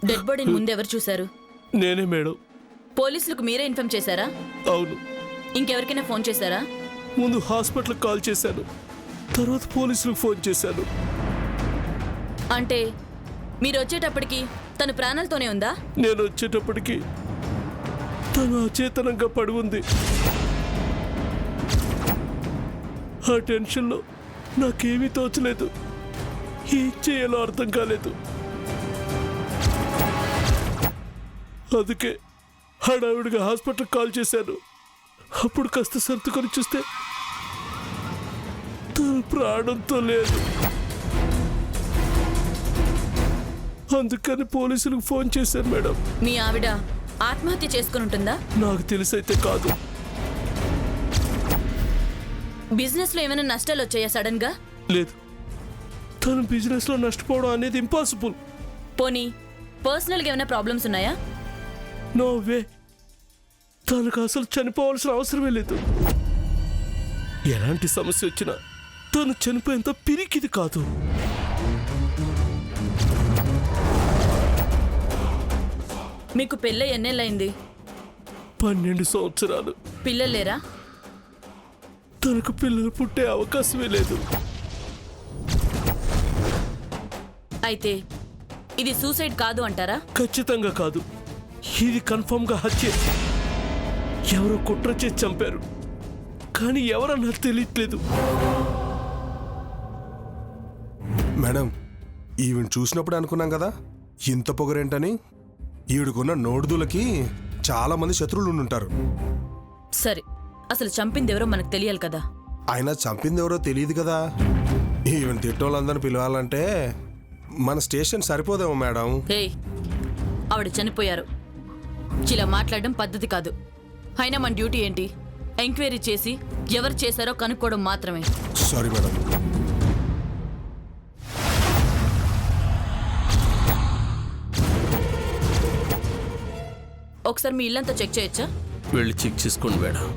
Dead బాడీని ముందు ఎవరు చూశారు? నేనే మేడం. పోలీసులకు మీరే ఇన్ఫార్మ్ చేశారా? అవును. ఇంకెవరికైనా ఫోన్ చేశారా? ముందు హాస్పిటల్కి కాల్ చేశాను, తర్వాత పోలీసులకు ఫోన్ చేశాను. అంటే మీరు వచ్చేటప్పటికి తను ప్రాణాలతోనే ఉందా? నేను వచ్చేటప్పటికి తను అచేతనంగా పడి ఉంది. ఆ టెన్షన్లో నాకేమీ తోచలేదు, ఏం చేయాలో అర్థం కాలేదు. అందుకే హడావిడిగా హాస్పిటల్కి కాల్ చేశాను. అప్పుడు కాస్త సర్దుకొని చూస్తే తను ప్రాణంతో లేదు. అందుకని పోలీసులకు ఫోన్ చేశాను మేడం. మీ ఆవిడ ఆత్మహత్య చేసుకుని ఉంటుందా? నాకు తెలిసైతే కాదు. బిజినెస్ లో ఏమైనా నష్టాలు వచ్చాయా సడన్ గా? లేదు, తను బిజినెస్ లో నష్టపోవడం అనేది ఇంపాసిబుల్. పోనీ పర్సనల్ గా ఏమైనా ప్రాబ్లమ్స్ ఉన్నాయా? నో వే, తనకు అసలు చనిపోవాల్సిన అవసరమే లేదు. ఎలాంటి సమస్య వచ్చినా తను చనిపోయేంత పిరికిది కాదు. మీకు పెళ్ళై ఎన్నేళ్ళైంది? 12 సంవత్సరాలు. పిల్లలు లేరా? తనకు పిల్లలు పుట్టే అవకాశమే లేదు. అయితే ఇది సూసైడ్ కాదు అంటారా? ఖచ్చితంగా కాదు, ఇది కన్ఫర్మ్ గా హత్య. ఎవరో కుట్ర చేసి చంపారు, కానీ ఎవరన్నా తెలియట్లేదు. మేడం, ఈవిని చూసినప్పుడు అనుకున్నాం కదా ఇంత పొగరేంటని. ఈవిడకున్న నోడుదులకి చాలా మంది శత్రువులు ఉండుంటారు. సరే, అసలు చంపింది ఎవరో మనకు తెలియాలి కదా. అయినా చంపింది ఎవరో తెలియదు కదా. ఈవెన్ తిట్టోళ్ళందరిని పిలవాలంటే మన స్టేషన్ సరిపోదేమో మేడం. ఏయ్, ఆవిడ చనిపోయారు, ఇలా మాట్లాడడం పద్ధతి కాదు. అయినా మన డ్యూటీ ఏంటి? ఎంక్వైరీ చేసి ఎవరు చేశారో కనుక్కోవడం మాత్రమే. Sorry madam. ఒకసారి మీ ఇల్లంతా చెక్ చేయొచ్చా? వెళ్ళి చెక్ చేసుకోండి మేడం.